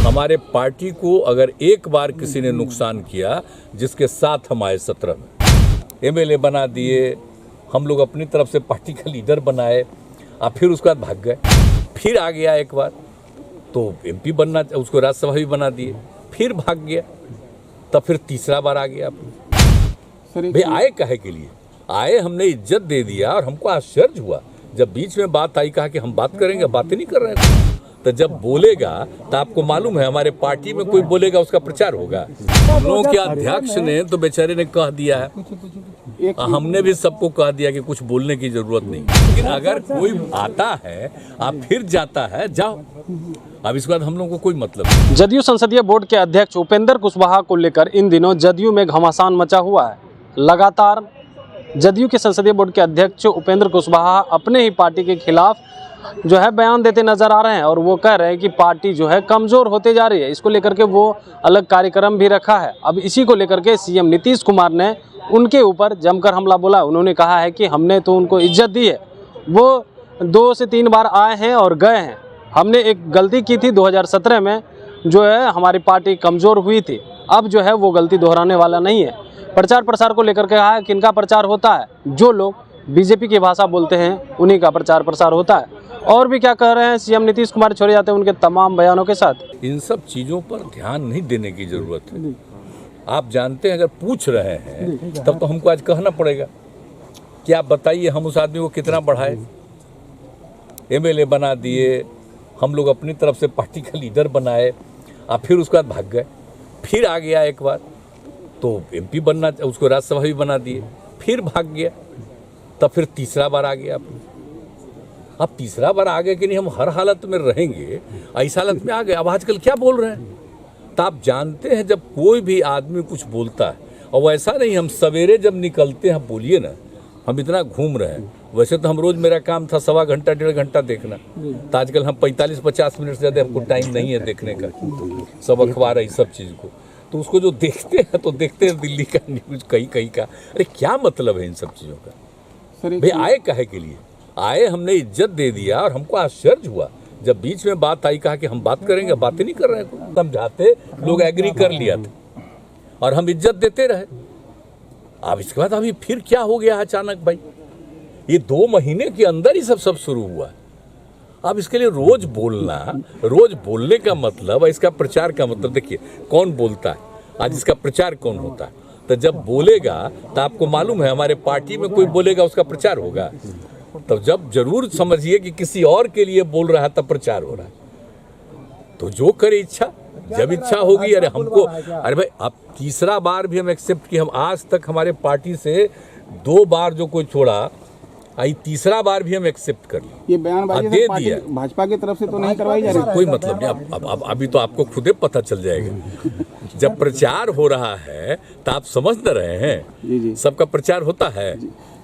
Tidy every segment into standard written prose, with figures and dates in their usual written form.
हमारे पार्टी को अगर एक बार किसी ने नुकसान किया, जिसके साथ हम आए 17 में एमएलए बना दिए, हम लोग अपनी तरफ से पार्टी का लीडर बनाए, और फिर उसके बाद भाग गए, फिर आ गया एक बार तो एमपी बनना, उसको राज्यसभा भी बना दिए, फिर भाग गया, तब फिर तीसरा बार आ गया। भाई आए काहे के लिए आए? हमने इज्जत दे दिया और हमको आश्चर्य हुआ जब बीच में बात आई, कहा कि हम बात करेंगे, बातें नहीं कर रहे हैं। तो जब बोलेगा तो आपको मालूम है हमारे पार्टी में कोई बोलेगा उसका प्रचार होगा। हम लोगों के अध्यक्ष ने तो बेचारे ने कह दिया है, हमने भी सबको कह दिया कि कुछ बोलने की जरूरत नहीं, लेकिन अगर कोई आता है आप फिर जाता है, जाओ, अब इसके बाद हम लोगों को कोई मतलब नहीं। जदयू संसदीय बोर्ड के अध्यक्ष उपेंद्र कुशवाहा को लेकर इन दिनों जदयू में घमासान मचा हुआ है। लगातार जदयू के संसदीय बोर्ड के अध्यक्ष उपेंद्र कुशवाहा अपने ही पार्टी के खिलाफ जो है बयान देते नजर आ रहे हैं और वो कह रहे हैं कि पार्टी जो है कमजोर होते जा रही है। इसको लेकर के वो अलग कार्यक्रम भी रखा है। अब इसी को लेकर के सीएम नीतीश कुमार ने उनके ऊपर जमकर हमला बोला। उन्होंने कहा है कि हमने तो उनको इज्जत दी है, वो 2 से 3 बार आए हैं और गए हैं। हमने एक गलती की थी 2017 में, जो है हमारी पार्टी कमज़ोर हुई थी, अब जो है वो गलती दोहराने वाला नहीं है। प्रचार प्रसार को लेकर के कहा है किनका प्रचार होता है, जो लोग बीजेपी की भाषा बोलते हैं उन्हीं का प्रचार प्रसार होता है। और भी क्या कह रहे हैं सीएम नीतीश कुमार छोड़े जाते हैं उनके तमाम बयानों के साथ। इन सब चीज़ों पर ध्यान नहीं देने की ज़रूरत है। आप जानते हैं अगर पूछ रहे हैं तब तो हमको आज कहना पड़ेगा कि आप बताइए हम उस आदमी को कितना बढ़ाए, एमएलए बना दिए, हम लोग अपनी तरफ से पार्टी का लीडर बनाए, और फिर उसके बाद भाग गए, फिर आ गया एक बार तो एमपी बनना, उसको राज्यसभा भी बना दिए, फिर भाग गया, तब फिर तीसरा बार आ गया। अब तीसरा बार आ गए कि नहीं हम हर हालत में रहेंगे, ऐसा हालत में आ गए। अब आजकल क्या बोल रहे हैं? तो आप जानते हैं जब कोई भी आदमी कुछ बोलता है, और वैसा नहीं हम सवेरे जब निकलते हैं, बोलिए ना हम इतना घूम रहे हैं, वैसे तो हम रोज़ मेरा काम था 1.25 घंटा 1.5 घंटा देखना, तो आजकल हम 45-50 मिनट से ज़्यादा हमको टाइम नहीं है देखने का, सब अखबार है इस सब चीज़ को। तो उसको जो देखते हैं तो देखते हैं दिल्ली का न्यूज़ कहीं का, अरे क्या मतलब है इन सब चीज़ों का? भाई आए काहे के लिए आए? हमने इज्जत दे दिया और हमको आश्चर्य हुआ जब बीच में बात आई, कहा कि हम बात करेंगे, बातें नहीं कर रहे हैं। समझाते लोग एग्री कर लिया था और हम इज्जत देते रहे। अब इसके बाद अभी फिर क्या हो गया अचानक? भाई ये 2 महीने के अंदर ही सब शुरू हुआ। अब इसके लिए रोज बोलने का मतलब, इसका प्रचार का मतलब, देखिए कौन बोलता है आज, इसका प्रचार कौन होता है? तो जब बोलेगा तो आपको मालूम है हमारे पार्टी में कोई बोलेगा उसका प्रचार होगा। तो जब जरूर समझिए कि किसी और के लिए बोल रहा है तब प्रचार हो रहा है, तो जो करे इच्छा, जब इच्छा होगी। अरे हमको, अरे भाई अब तीसरा बार भी हम एक्सेप्ट किए। हम आज तक हमारे पार्टी से 2 बार जो कोई छोड़ा, आई तीसरा बार भी हम एक्सेप्ट कर लिए। ये बयानबाजी दे दिया भाजपा की तरफ से तो नहीं करवाई जा रही? कोई मतलब नहीं। अब अभी तो आपको खुदे पता चल जाएगा। जब प्रचार हो रहा है तो आप समझ न रहे हैं, सबका प्रचार होता है।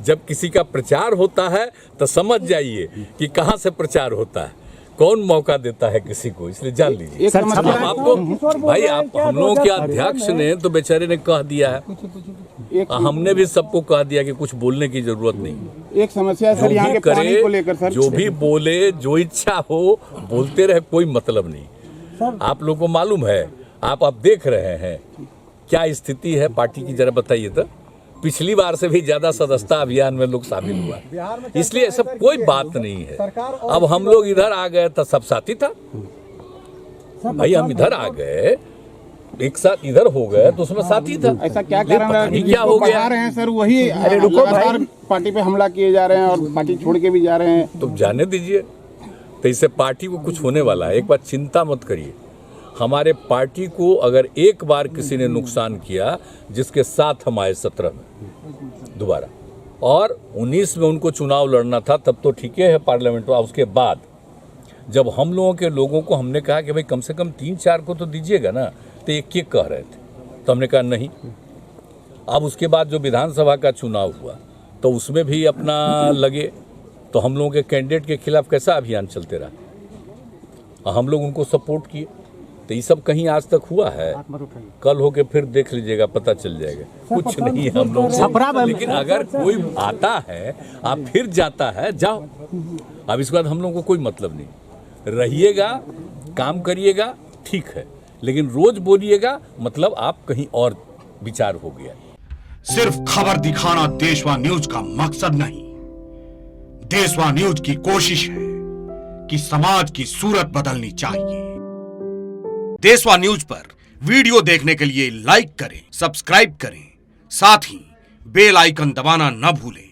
जब किसी का प्रचार होता है तो समझ जाइए कि कहाँ से प्रचार होता है, कौन मौका देता है किसी को, इसलिए जान लीजिए। आपको भाई हम लोगों के अध्यक्ष ने तो बेचारे ने कह दिया है, हमने भी सबको कह दिया कि कुछ बोलने की जरूरत नहीं। एक समस्या है सर यहाँ के पानी को लेकर सर, जो भी बोले, जो इच्छा हो बोलते रहे, कोई मतलब नहीं। आप लोगों को मालूम है, आप देख रहे हैं क्या स्थिति है पार्टी की, जरा बताइए तो। पिछली बार से भी ज्यादा सदस्यता अभियान में लोग शामिल हुआ, इसलिए सब कोई बात नहीं है। अब हम लोग इधर आ गए तो सब साथी था भाई, हम इधर आ गए एक साथ इधर हो गए तो उसमें साथी था। ऐसा क्या कारण है? क्या हो गया रहे हैं सर, वही लगातार पार्टी पे हमला किए जा रहे हैं और पार्टी छोड़ के भी जा रहे हैं। तो जाने दीजिए, तो इससे पार्टी को कुछ होने वाला है। एक बात चिंता मत करिए, हमारे पार्टी को अगर एक बार किसी ने नुकसान किया, जिसके साथ हम आए 17 में दोबारा, और 19 में उनको चुनाव लड़ना था, तब तो ठीक है पार्लियामेंट में। उसके बाद जब हम लोगों के लोगों को हमने कहा कि भाई कम से कम 3-4 को तो दीजिएगा ना, तो एक कह रहे थे, तो हमने कहा नहीं। अब उसके बाद जो विधानसभा का चुनाव हुआ तो उसमें भी अपना लगे, तो हम लोगों के कैंडिडेट के खिलाफ कैसा अभियान चलते रहा, हम लोग उनको सपोर्ट किए। तो ये सब कहीं आज तक हुआ है? कल होके फिर देख लीजिएगा, पता चल जाएगा। कुछ नहीं है हम लोग। लेकिन अगर कोई आता है आप फिर जाता है, जाओ, अब इसके बाद हम लोगों को कोई मतलब नहीं। रहिएगा, काम करिएगा, ठीक है, लेकिन रोज बोलिएगा मतलब आप कहीं और विचार हो गया। सिर्फ खबर दिखाना देशवा न्यूज का मकसद नहीं, देशवा न्यूज की कोशिश है कि समाज की सूरत बदलनी चाहिए। देशवा न्यूज पर वीडियो देखने के लिए लाइक करें, सब्सक्राइब करें, साथ ही बेल आइकन दबाना न भूलें।